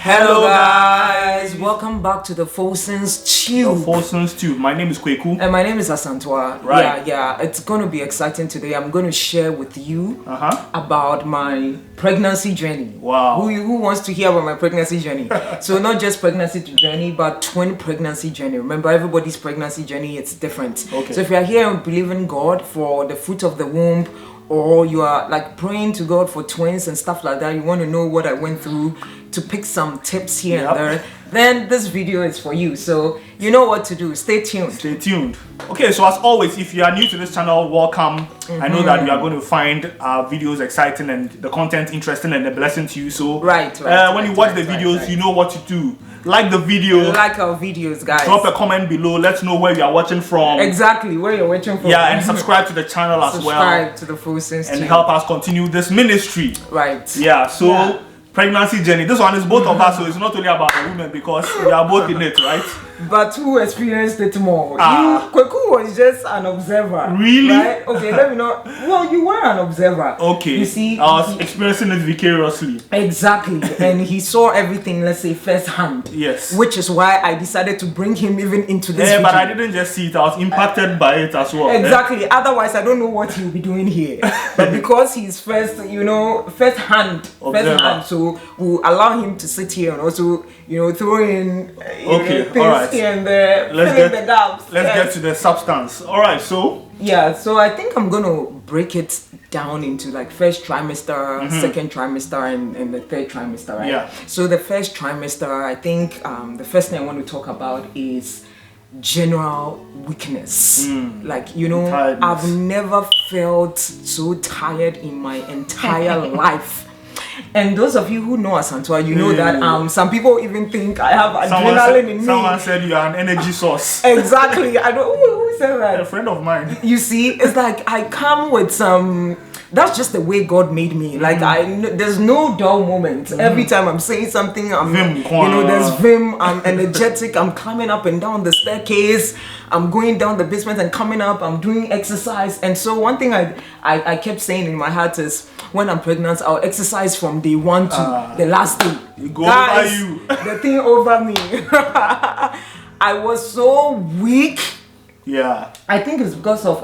Hello guys, welcome back to the Folson's Tube. The Folson's Tube. My name is Kweku. And my name is Asantwa. Right. Yeah, it's going to be exciting today. I'm going to share with you about my pregnancy journey. Wow. Who wants to hear about my pregnancy journey? So not just pregnancy journey, but twin pregnancy journey. Remember, everybody's pregnancy journey, it's different. Okay. So if you are here and believe in God for the fruit of the womb, or you are like praying to God for twins and stuff like that, you want to know what I went through to pick some tips here and there, then this video is for you. So you know what to do. Stay tuned. Stay tuned. Okay, so as always, if you are new to this channel, welcome. I know that you are going to find our videos exciting and the content interesting and a blessing to you. So when you watch the videos, you know what to do. Like the video. Like our videos, guys. Drop a comment below. Let's know where you are watching from. Exactly, where you're watching from. Yeah, and subscribe to the channel as well. Subscribe to the Folson's Tube. And help us continue this ministry. Right. Yeah, so pregnancy journey. This one is both of us, so it's not only about the women because we are both in it, right? But who experienced it more? Kweku was just an observer. Really? Right? Okay, let me know. Well, you were an observer. Okay. You see, I was experiencing it vicariously. Exactly. And he saw everything, let's say, firsthand. Yes. Which is why I decided to bring him even into this video. But I didn't just see it, I was impacted by it as well. Exactly. Otherwise, I don't know what he'll be doing here. But because he's first hand, so we'll allow him to sit here and also, throw in things here and there, fill in the gaps. Let's get to the substance. All right, so so I think I'm gonna break it down into like first trimester, second trimester, and the third trimester, right? Yeah. So the first trimester, I think the first thing I want to talk about is general weakness. Tiredness. I've never felt so tired in my entire life. And those of you who know Asantwa, you know that some people even think I have adrenaline in me. Someone said you are an energy source. Exactly. I don't. Who said that? A friend of mine. You see, it's like I come with some. That's just the way God made me. Like there's no dull moment. Every time I'm saying something, there's vim. I'm energetic. I'm climbing up and down the staircase. I'm going down the basement and coming up. I'm doing exercise. And so one thing I kept saying in my heart is, when I'm pregnant, I'll exercise from day one to the last day. Over you. The thing over me. I was so weak. Yeah. I think it's because of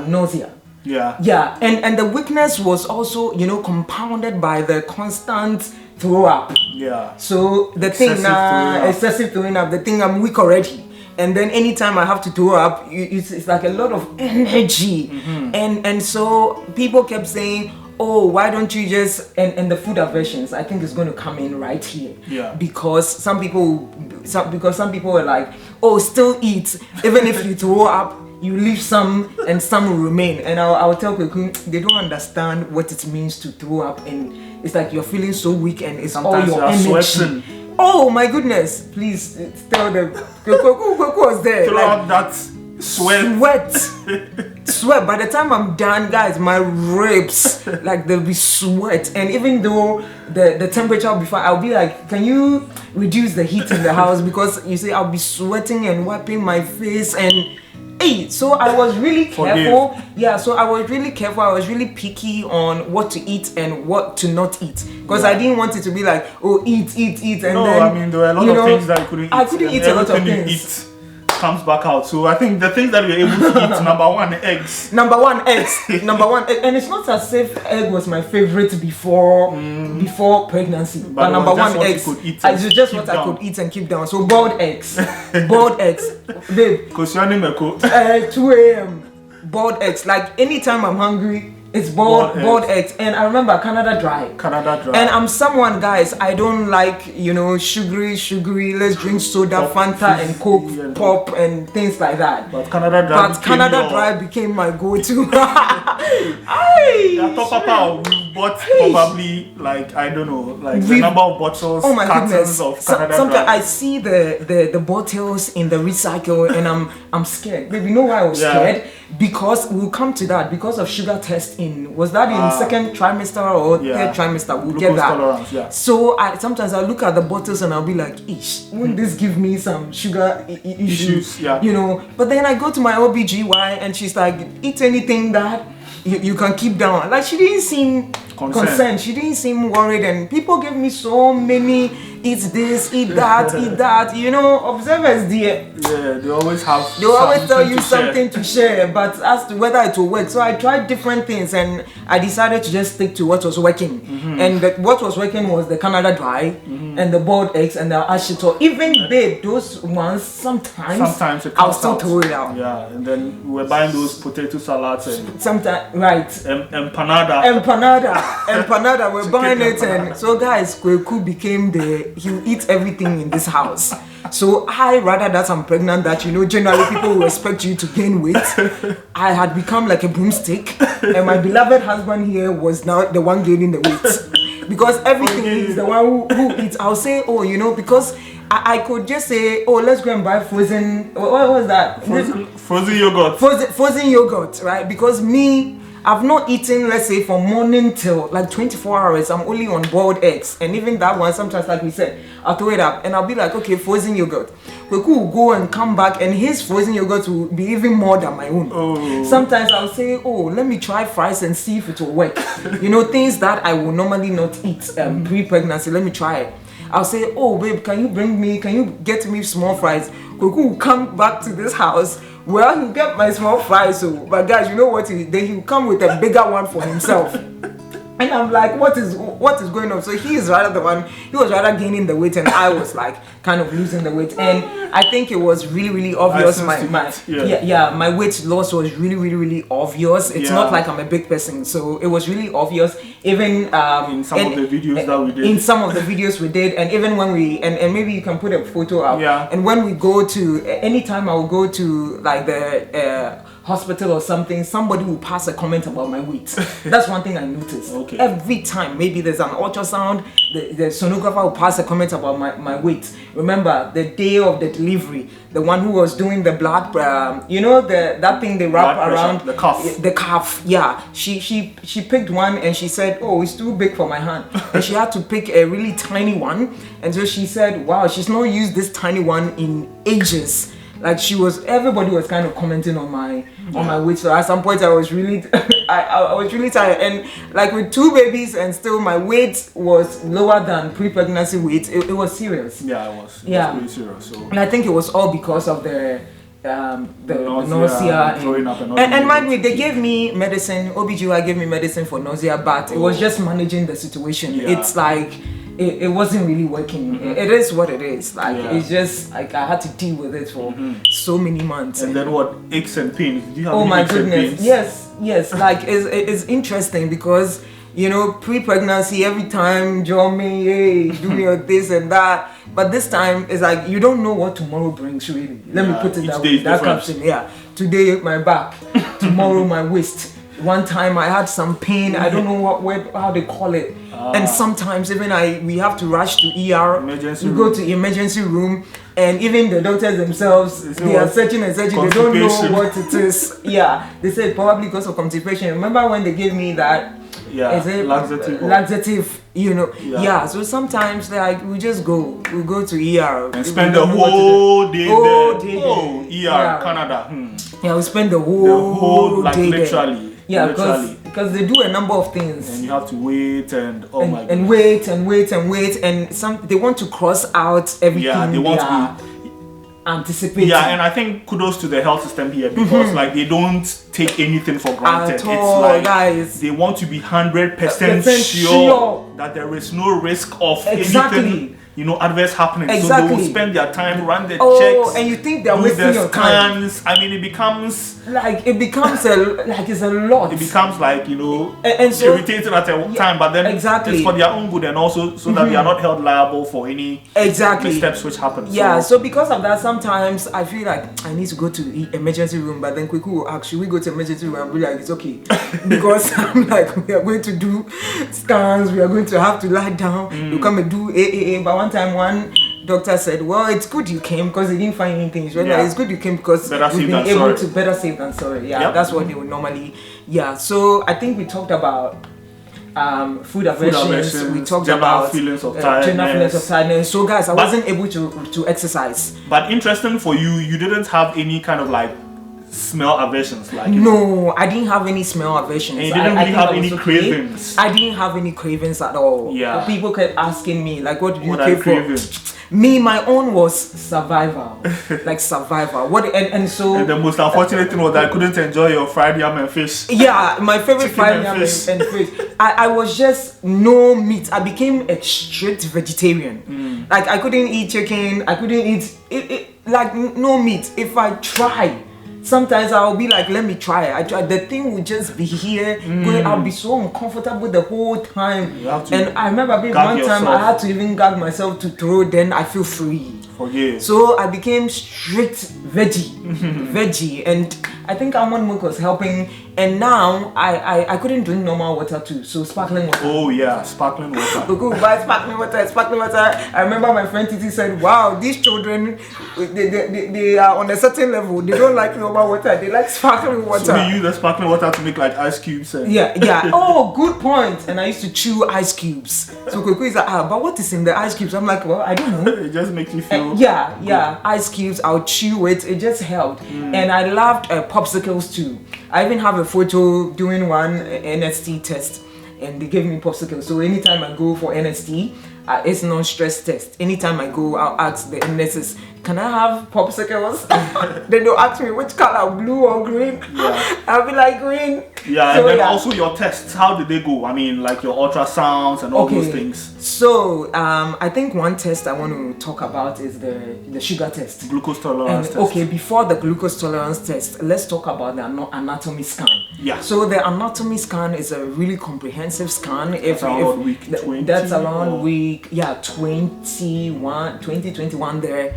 nausea. Yeah. And the weakness was also, compounded by the constant throw up. Yeah. So the excessive throwing up, the thing, I'm weak already. And then anytime I have to throw up, it's like a lot of energy. And so people kept saying, oh, why don't you just, and the food aversions, I think is going to come in right here. Yeah. Because some people were like, oh, still eat. Even if you throw up, you leave some and some will remain. And I'll tell people, they don't understand what it means to throw up. And it's like you're feeling so weak and it's sometimes all your energy. Sweating. Oh my goodness, please tell them. Kweku was there. Throw out that sweat. By the time I'm done, guys, my ribs, like there'll be sweat. And even though the temperature will be fine, I'll be like, can you reduce the heat in the house? Because you see, I'll be sweating and wiping my face and so I was really careful. Yeah, so I was really careful. I was really picky on what to eat and what to not eat. Because I didn't want it to be like, oh, eat. And no, then, I mean, there were a lot of things that I couldn't eat. I couldn't eat a lot of things. Comes back out. So I think the things that we were able to eat, number one, eggs. Number one, and it's not as if egg was my favorite before pregnancy. But number one, eggs. It's just what I could eat and keep down. So boiled eggs, babe. Because your name 2 a.m. boiled eggs. Like anytime I'm hungry, it's boiled eggs. And I remember Canada Dry. And I'm someone, guys, I don't like, sugary, let's drink soda, Fanta and Coke, pop and things like that. But Canada Dry became my go-to. We bought probably the number of bottles, cartons of Canada Sometimes Dry. I see the bottles in the recycle and I'm scared. Baby, you know why I was scared? Because we'll come to that, because of sugar testing. Was that in second trimester or third trimester? We'll get that. Tolerance, So sometimes I'll look at the bottles and I'll be like, won't this give me some sugar issues? But then I go to my OBGY and she's like, eat anything that you can keep down. Like, she didn't seem concerned. She didn't seem worried, and people gave me so many eat this, eat that, eat that. You know, observers there. Yeah, they always have. They always tell you something to share, but as to whether it will work. So I tried different things, and I decided to just stick to what was working. And what was working was the Canada Dry and the boiled eggs and the ashito. Even those ones sometimes I'll still throw it out. Yeah, and then we were buying those potato salads and sometimes right. Empanada. We're buying it, and so guys, Kweku became he'll eat everything in this house. So I, rather that I'm pregnant, that generally people will expect you to gain weight, I had become like a broomstick, and my beloved husband here was now the one gaining the weight, because everything is the one who eats. I'll say, because I could just say, let's go and buy frozen. What was that? Frozen yogurt. Frozen yogurt, right? Because I've not eaten, let's say, from morning till like 24 hours. I'm only on boiled eggs. And even that one, sometimes, like we said, I'll throw it up and I'll be like, okay, frozen yogurt. Kweku will go and come back, and his frozen yogurt will be even more than my own. Oh. Sometimes I'll say, let me try fries and see if it will work. Things that I will normally not eat pre-pregnancy, let me try it. I'll say, babe, can you get me small fries? Kweku will come back to this house. Well, he'll get my small fries, but guys, you know what? Then he'll come with a bigger one for himself. And I'm like, what is going on? So he was rather gaining the weight, and I was like kind of losing the weight. And I think it was really, really obvious. My weight loss was really, really, really obvious. It's not like I'm a big person, so it was really obvious. Even in some of the videos that we did. In some of the videos we did, and even when and maybe you can put a photo up. Yeah. And when we go to, anytime I will go to like the hospital or something, somebody will pass a comment about my weight. That's one thing I noticed. Okay. Every time, maybe there's an ultrasound, the sonographer will pass a comment about my weight. Remember the day of the delivery, the one who was doing the blood, that thing they wrap around the cuff. The cuff. Yeah. She picked one, and she said, it's too big for my hand, and she had to pick a really tiny one. And so she said, wow, she's not used this tiny one in ages. Like everybody was kind of commenting on my weight. So at some point I was really, I was really tired, and like with 2 babies, and still my weight was lower than pre-pregnancy weight. It was serious. Yeah, it was. It was really serious. So. And I think it was all because of the nausea and mind me, they gave me medicine. OBGYN gave me medicine for nausea, but it was just managing the situation. Yeah. It's like. It wasn't really working. It is what it is. Like it's just like I had to deal with it for so many months. And then what? Aches and pains. Do you have my goodness. Yes. Like it's interesting because pre-pregnancy, every time Jomi, hey, do your this and that. But this time it's like you don't know what tomorrow brings. Really, let me put it that way. That caption. Yeah. Today my back. Tomorrow my waist. One time I had some pain. I don't know how they call it. And sometimes even we have to rush to ER. We go to emergency room, and even the doctors themselves, they are searching and searching. They don't know what it is. Yeah, they said probably because of constipation. Remember when they gave me that? Yeah, is it laxative? Yeah. So sometimes we just go to ER and spend the whole day there. ER, Canada. Yeah, we spend the whole day literally. There. Yeah, because they do a number of things, and you have to wait and my and wait, and they want to cross out everything. Yeah, they want to anticipate. Yeah, and I think kudos to the health system here, because like they don't take anything for granted. At all, it's like guys, they want to be 100% sure that there is no risk of anything. Adverse happening. Exactly. So they will spend their time, run the checks, and you think they're wasting your time. I mean, it becomes it's a lot. It becomes like and so, irritating at a time, but then it's for their own good, and also so that they are not held liable for any missteps which happen. Yeah. So because of that, sometimes I feel like I need to go to the emergency room, but then Kweku will ask, should we go to emergency room? I'll be like, it's okay, because I'm like, we are going to do scans, we are going to have to lie down, you come and do AAA. But one time, one doctor said, well, it's good you came because they didn't find anything. It's good you came because we've been able to better safe than sorry. Yeah, that's what they would normally. Yeah, so I think we talked about food aversions. We talked about feelings of tiredness. So guys, I wasn't able to exercise. But interesting for you, you didn't have any kind of like smell aversions? Like no, I didn't have any smell aversions. And you didn't really have any cravings. I didn't have any cravings at all. Yeah. People kept asking me like, what did you crave for? Me, my own was survival, like survival. And so. And the most unfortunate thing was that I couldn't enjoy your fried yam and fish. Yeah, my favorite fried yam and fish. I was just no meat. I became a strict vegetarian. Like I couldn't eat chicken. I couldn't eat it like no meat. If I try, sometimes I'll be like, let me try it. I try. The thing would just be here. I'll be so uncomfortable the whole time. And I remember one time I had to even gag myself to throw. Then I feel free. So I became strict veggie, and I think almond milk was helping. And now I couldn't drink normal water too, so sparkling water. Oh yeah, sparkling water. We could buy sparkling water. I remember my friend Titi said, wow, these children, they are on a certain level. They don't like normal water, they like sparkling water. So we use the sparkling water to make like ice cubes. Yeah. Oh, good point. And I used to chew ice cubes. So Koko is like, but what is in the ice cubes? I'm like, well, I don't know. It just makes you feel yeah, ice cubes, I'll chew it. It just helped. And I loved popsicles too. I even have a photo doing one NST test, and they gave me popsicles. So anytime I go for NST, it's non-stress test. Anytime I go, I'll ask the nurses, can I have popsicles? Then they'll ask me which color, blue or green. I'll be like green. Yeah, so, and then also your tests, how did they go? I mean, like your ultrasounds and all those things. So I think one test I want to talk about is the sugar test. Glucose tolerance test. Okay, before the glucose tolerance test, let's talk about the anatomy scan. Yeah. So the anatomy scan is a really comprehensive scan. That's around week 20. That's around week 21 there.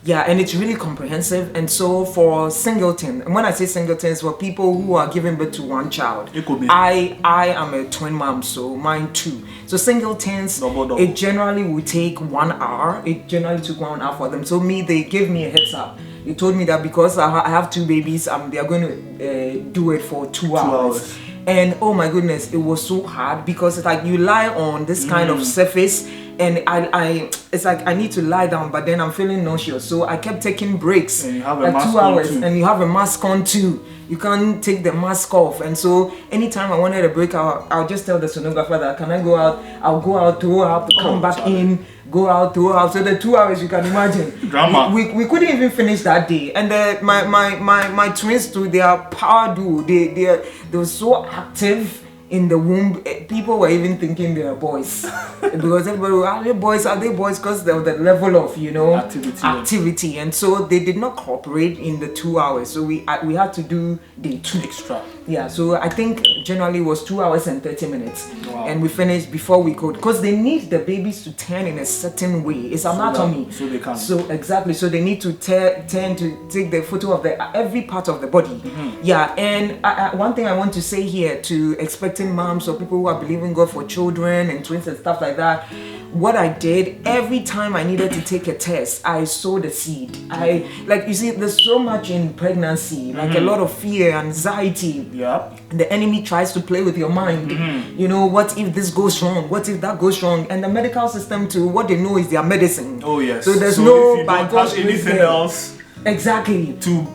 Yeah, and it's really comprehensive. And so for singleton, and when I say singleton, it's for people who are giving birth to one child. It could be. I am a twin mom, so mine too. So singletons, double. It generally would take 1 hour. It generally took 1 hour for them. So they gave me a heads up. They told me that because I have 2 babies, they are going to do it for 2 hours. And oh my goodness, it was so hard because it's like you lie on this kind of surface, and it's like I need to lie down, but then I'm feeling nauseous. So I kept taking breaks, and you have like 2 hours, and you have a mask on too. You can't take the mask off. And so anytime I wanted a break, I'll just tell the sonographer that, can I go out? I'll go out, throw out, come back in, go out, throw out. So the 2 hours, you can imagine. Drama. We couldn't even finish that day. And my twins too, they are power duo. They were so active in the womb. People were even thinking they are boys because everybody, are they boys? Because of the level of activity, and so they did not cooperate in the 2 hours. So we had to do the 2 extra. Yeah, so I think generally it was 2 hours and 30 minutes. Wow. And we finished before we could, because they need the babies to turn in a certain way. It's anatomy. So they can. So exactly. So they need to turn to take the photo of every part of the body. Yeah, and one thing I want to say here to expecting moms or people who are believing God for children and twins and stuff like that. What I did, every time I needed to take a test, I sowed a seed. You see, there's so much in pregnancy, like a lot of fear, anxiety. Yeah. The enemy tries to play with your mind. You know, what if this goes wrong? What if that goes wrong? And the medical system too, what they know is their medicine. Oh yes. So there's if you don't have anything else exactly to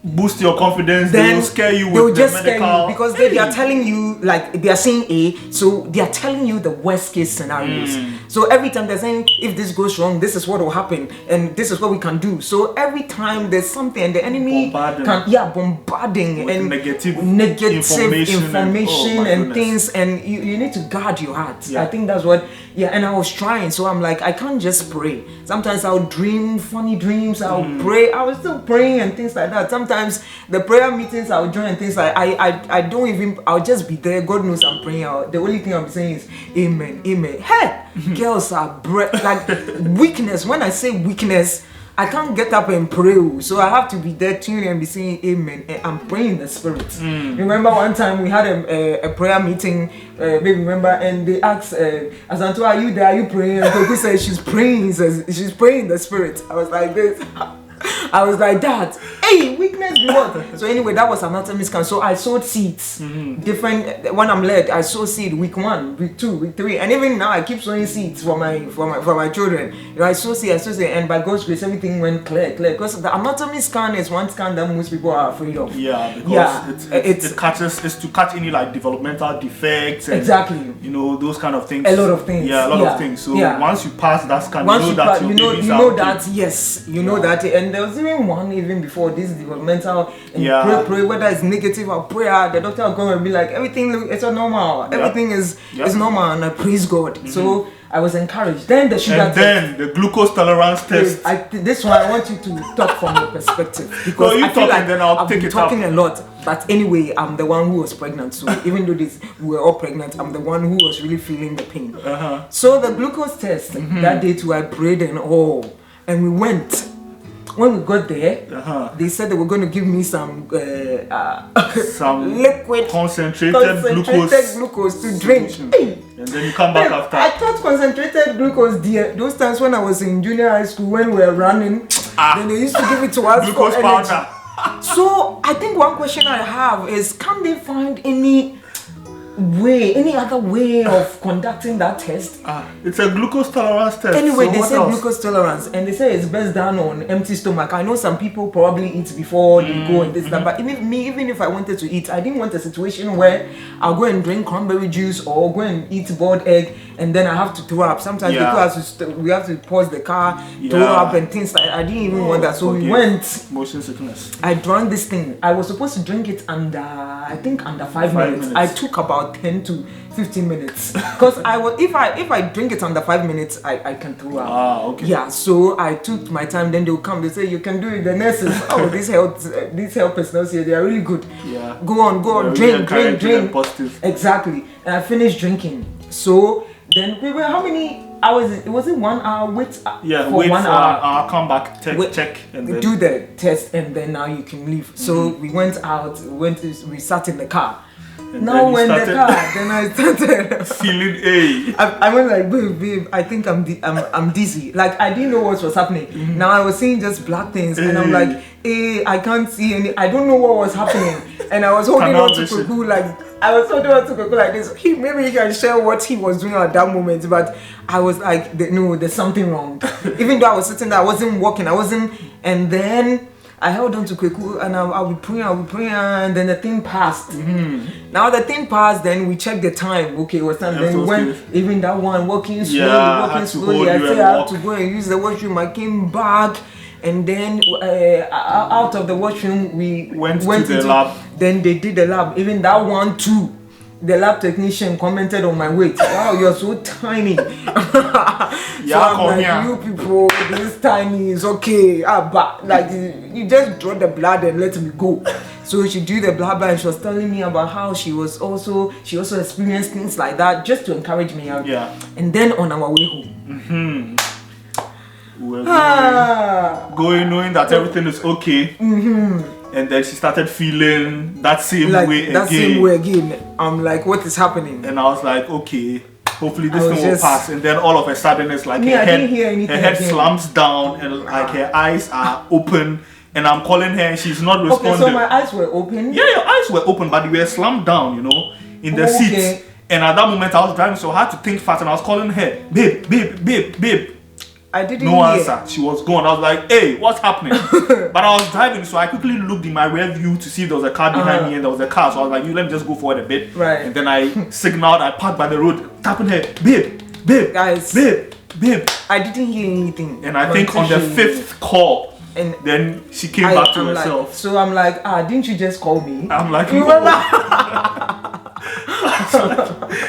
boost your confidence, then they'll scare you with the medical. Scare you because they are telling you, like, they are saying A, so they are telling you the worst case scenarios. So every time they're saying, if this goes wrong, this is what will happen, and this is what we can do. So every time there's something, the enemy bombarding with and negative information and things, and you need to guard your heart. I think that's what. And I was trying, so I'm like, I can't just pray. Sometimes I'll dream funny dreams. I'll pray. I was still praying and things like that. Sometimes the prayer meetings I'll join and things like I don't even. I'll just be there. God knows I'm praying. The only thing I'm saying is Amen, Amen. Hey, girls are like weakness. When I say weakness, I can't get up and pray, so I have to be there tuning and be saying Amen, and I'm praying in the spirit. Remember one time we had a prayer meeting, maybe remember, and they asked, Azanto, are you there? Are you praying? And Koku said she's praying in the spirit. I was like this. I was like that. Hey, weakness be what? So anyway, that was anatomy scan. So I sowed seeds. Different when I'm led, I sow seed week 1, week 2, week 3, and even now I keep sowing seeds for my children. You know, I sow seed, and by God's grace, everything went clear. Because the anatomy scan is one scan that most people are afraid of. Yeah, because it's to catch any like developmental defects. And, exactly. You know, those kind of things. A lot of things. Yeah, a lot of things. So once you pass that scan, you know that yes, you know that, and there was even one even before this developmental. And pray whether it's negative or prayer. The doctor will come and be like, everything it's normal. Everything is normal, and I praise God. So I was encouraged. Then the sugar test. Then the glucose tolerance test. This one I want you to talk from your perspective, because you I feel like then I'll I've been talking a lot. But anyway, I'm the one who was pregnant. So even though we were all pregnant, I'm the one who was really feeling the pain. So the glucose test that day too, I prayed and all, and we went. When we got there, they said they were going to give me some liquid concentrated glucose to drink. And then you come back after. I thought concentrated glucose, dear. Those times when I was in junior high school, when we were running, then they used to give it to us glucose for energy. powder. So I think one question I have is, can they find any other way of conducting that test? It's a glucose tolerance test. Anyway, so they say glucose tolerance, and they say it's best done on empty stomach. I know some people probably eat before they go and this that, but even if I wanted to eat, I didn't want a situation where I'll go and drink cranberry juice or go and eat boiled egg and then I have to throw up. Sometimes we have to pause the car, throw up and things like that. I didn't even want that. So we went. Motion sickness. I drank this thing. I was supposed to drink it under 5 minutes. I took about 10 to 15 minutes, because if I drink it under 5 minutes, I can throw up. Okay. Yeah, so I took my time. Then they'll come. They say you can do it. The nurses, these health personnel here, they are really good. Yeah. Go on, drink. Exactly. And I finished drinking. So then we were, how many hours? It was 1 hour. Wait for 1 hour. Come back, check, and then do the test, and then now you can leave. So we went out. We sat in the car. And now when the car, then I started feeling I went like, babe, I think I'm dizzy. Like I didn't know what was happening. Now I was seeing just black things, and I'm like, I can't see any. I don't know what was happening, and I was holding on to Kuku like this. Maybe he can share what he was doing at that moment, but I was like, no, there's something wrong. Even though I was sitting there, I wasn't walking. And then I held on to Kweku and I would pray, and then the thing passed. Now the thing passed, then we checked the time. Okay, it was time. Then when even that one walking slowly, I said I have to go and use the washroom. I came back, and then out of the washroom we went to the lab. Then they did the lab. Even that one too. The lab technician commented on my weight. Wow, you're so tiny. So I'm like, you people, this tiny is okay. But like, you just draw the blood and let me go. So she drew the blood and she was telling me about how she also experienced things like that, just to encourage me out. Yeah. And then on our way home, we're going knowing that everything is okay. And then she started feeling that same way again. I'm like, what is happening? And I was like, okay, hopefully this thing will pass. And then all of a sudden it's like her head slumps down and like her eyes are open. And I'm calling her and she's not responding. Okay, so my eyes were open? Yeah, your eyes were open, but you were slumped down, in the seat. And at that moment I was driving, so I had to think fast. And I was calling her, babe. I didn't hear. Answer. She was gone. I was like, hey, what's happening? But I was driving, so I quickly looked in my rear view to see if there was a car behind me, and there was a car. So I was like, let me just go forward a bit. Right. And then I signaled, I parked by the road, tapping her, babe. Guys, babe. I didn't hear anything. And I think on the 5th call, and then she came back to herself. Like, so I'm like, didn't you just call me? I'm like, remember?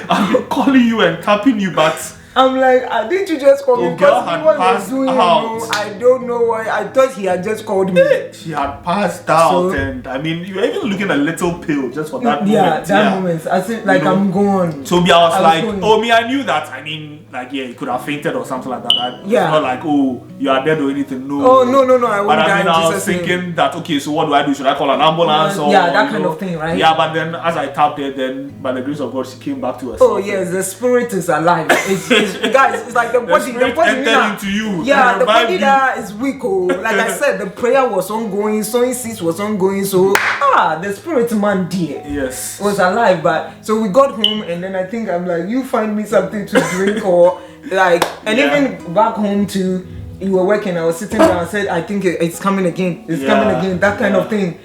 I've been calling you and tapping you, but I'm like, didn't you just call me? Girl had passed out. I don't know why. I thought he had just called me. She had passed out, and I mean, you were even looking a little pale just for that moment. Yeah, that moment. I think like I'm gone. So I was like, I knew that. I mean, like, yeah, you could have fainted or something like that. It's not like, you are dead or anything. No. Oh, no. I won't die. But I was thinking that, okay, so what do I do? Should I call an ambulance? Yeah, that kind of thing, right? Yeah, but then as I tapped her, then by the grace of God, she came back to herself. Oh, yes, the spirit is alive. It's guys, it's like the body into you. Yeah, the body that is weak. Oh, like I said, the prayer was ongoing, sowing seeds was ongoing. So the spirit man dear, yes, was alive. But so we got home, and then I think I'm like, you find me something to drink or like, and even back home too. You were working, I was sitting down and said, I think it's coming again. It's coming again. That kind of thing.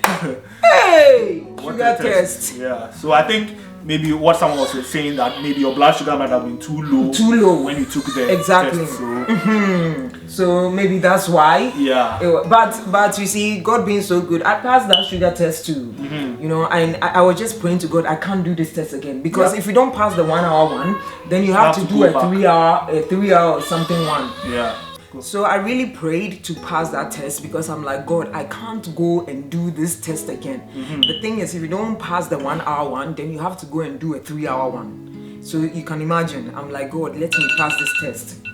Hey, sugar test. Yeah. So I think maybe what someone was saying that maybe your blood sugar might have been too low when you took the test. So maybe that's why. Yeah. But you see, God being so good, I passed that sugar test too. You know, and I was just praying to God, I can't do this test again, because if you don't pass the 1 hour one, then you have to do a 3 hour or something one. Yeah. So I really prayed to pass that test, because I'm like, God, I can't go and do this test again. The thing is, if you don't pass the 1 hour one, then you have to go and do a 3 hour one. So you can imagine, I'm like, God, let me pass this test.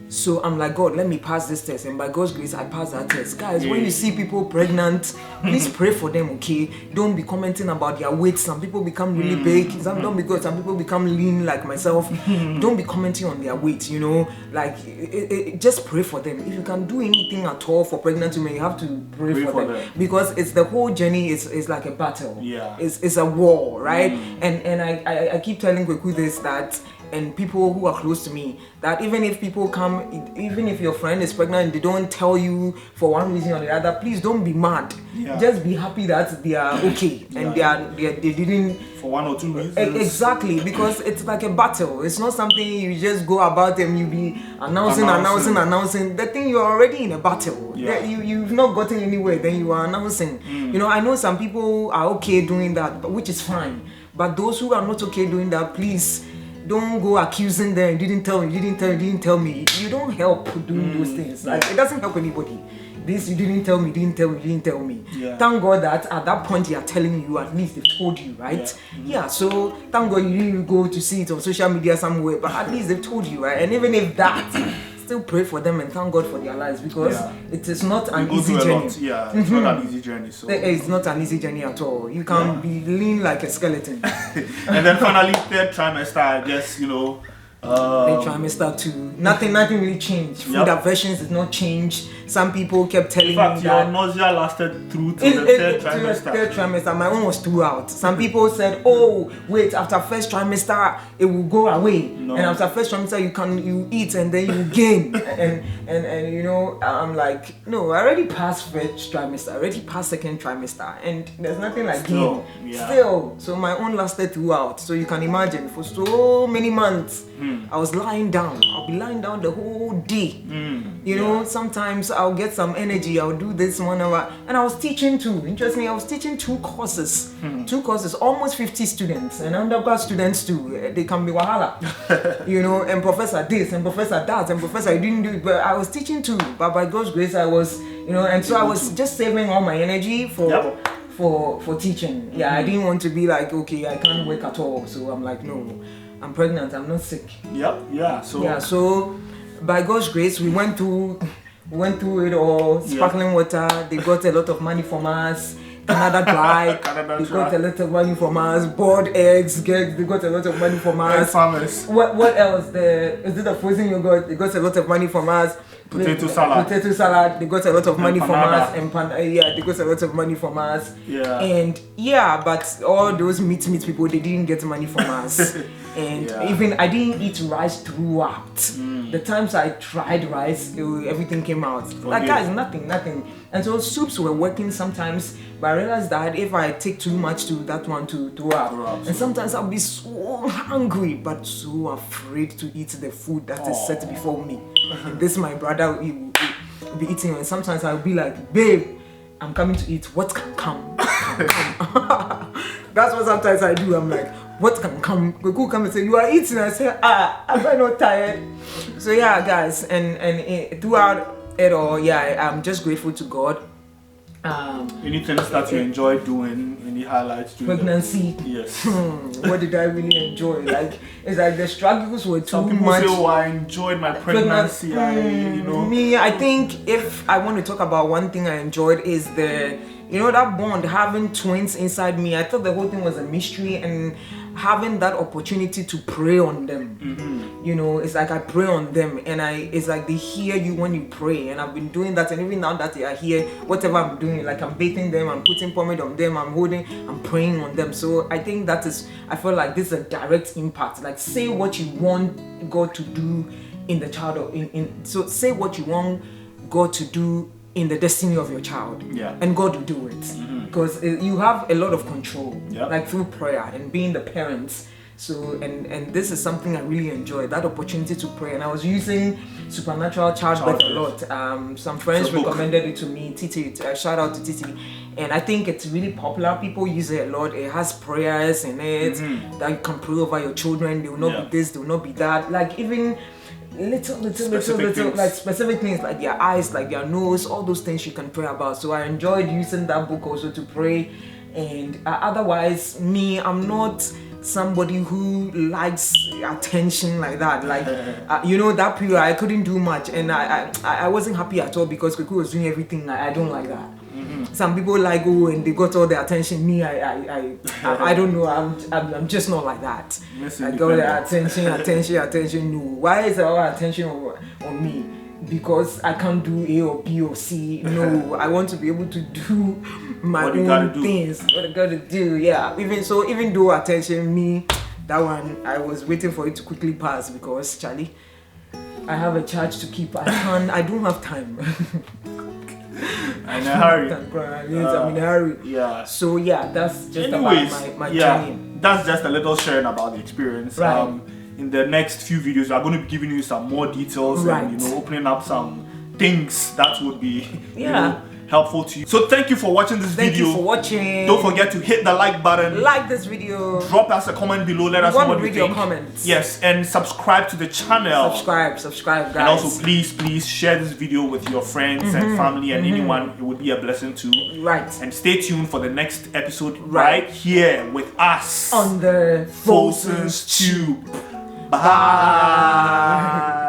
So I'm like, God, let me pass this test, and by God's grace, I passed that test. Guys, when you see people pregnant, please pray for them, okay? Don't be commenting about their weight. Some people become really big. Some people become lean like myself. Don't be commenting on their weight, you know? Like, just pray for them. If you can do anything at all for pregnant women, you have to pray for them. Because it's the whole journey is like a battle. Yeah. It's a war, right? And I keep telling Kweku this, that, and people who are close to me, that even if people come, even if your friend is pregnant and they don't tell you for one reason or the other, please don't be mad. Just be happy that they are okay and they didn't for 1 or 2 reasons. Exactly, because it's like a battle. It's not something you just go about and you be announcing. The thing, you're already in a battle. You've not gotten anywhere, then you are announcing. You know, I know some people are okay doing that, which is fine. But those who are not okay doing that, please don't go accusing them. You didn't tell me. You don't help doing those things. Like, it doesn't help anybody. This, you didn't tell me. Yeah. Thank God that at that point they are telling you, at least they've told you, right? So thank God you didn't go to see it on social media somewhere, but at least they've told you, right? And even if that, still pray for them and thank God for their lives, because it is not an easy journey. It's not an easy journey. So it's not an easy journey at all. You can be lean like a skeleton. And then finally, third trimester, I guess, you know. Trimester 2. Nothing really changed. Food aversions did not change. Some people kept telling me that your nausea lasted through to the third trimester. Third trimester, my own was throughout. Some people said, "Oh, wait, after first trimester it will go away, and after first trimester you eat and then you gain." and you know, I'm like, no, I already passed first trimester, I already passed second trimester, and there's nothing like gain. Still, so my own lasted throughout. So you can imagine, for so many months. I was lying down. I'll be lying down the whole day. You know, sometimes I'll get some energy. I'll do this 1 hour. And I was teaching too. Interestingly, I was teaching 2 courses. 2 courses, almost 50 students. And undergrad students too. They can be wahala. You know, and professor this, and professor that, and professor I didn't do it. But I was teaching too. But by God's grace, I was, you know, and so I was just saving all my energy for teaching. I didn't want to be like, okay, I can't work at all. So I'm like, no. I'm pregnant, I'm not sick. So by God's grace, we went through it all. Sparkling water, they got a lot of money from us. Canada Dry, they got a lot of money from us. Boiled eggs, they got a lot of money from us. Farmers. What else? Is it the frozen yogurt? They got a lot of money from us. Potato salad, they got a lot of money from us. And they got a lot of money from us. And but all those meat people, they didn't get money from us. And even I didn't eat rice throughout. The times I tried rice, everything came out. Like, guys, nothing. And so soups were working sometimes, but I realized that if I take too much to that one to throw up, and sometimes I'll be so hungry, but so afraid to eat the food that is set before me. This my brother will be eating, and sometimes I'll be like, babe, I'm coming to eat. What can come? That's what sometimes I do. I'm like, what can come? Kweku come and say, you are eating. I say, I'm not tired. So guys, and throughout it all, I'm just grateful to God. Anything that you enjoy doing, any highlights? Pregnancy. Yes. What did I really enjoy? Like, It's like the struggles were too Some people much. say, oh, I enjoyed my pregnancy. You know. Me, I think if I want to talk about one thing I enjoyed is that bond, having twins inside me. I thought the whole thing was a mystery, and having that opportunity to pray on them. It's like I pray on them, and it's like they hear you when you pray, and I've been doing that. And even now that they are here, whatever I'm doing, like I'm bathing them, I'm putting pomade on them, I'm praying on them. So I think I feel like this is a direct impact. Like, say what you want God to do in the child, so say what you want God to do in the destiny of your child, and God will do it, because you have a lot of control, like through prayer and being the parents. So and this is something I really enjoy, that opportunity to pray. And I was using Supernatural Childbirth a lot. Some friends recommended it to me. Titi, shout out to Titi. And I think it's really popular. People use it a lot. It has prayers in it that you can pray over your children. They will not be this, they will not be that. Like even little like specific things, like their eyes, like their nose, all those things you can pray about. So I enjoyed using that book also to pray. And otherwise, I'm not somebody who likes attention like that. Like that period I couldn't do much, and I wasn't happy at all, because Kweku was doing everything. I don't like that. Some people like, and they got all the attention. Me, I don't know. I'm just not like that. I got the attention. No, why is all attention on me? Because I can't do A or B or C. No, I want to be able to do my own things. What I gotta do, Even though attention, that one, I was waiting for it to quickly pass, because Charlie, I have a charge to keep. I don't have time. I'm in a hurry. I'm in a hurry. Yeah. So that's just about my journey. That's just a little sharing about the experience. Right. In the next few videos, we are going to be giving you some more details and opening up some things that would be helpful to you. So thank you for watching this video. Thank you for watching. Don't forget to hit the like button. Like this video. Drop us a comment below. Let us know what you think. Your comments. Yes, and subscribe to the channel. Subscribe, guys. And also, please share this video with your friends and family and anyone it would be a blessing to. Right. And stay tuned for the next episode right here with us on the Folson's Tube. Bye.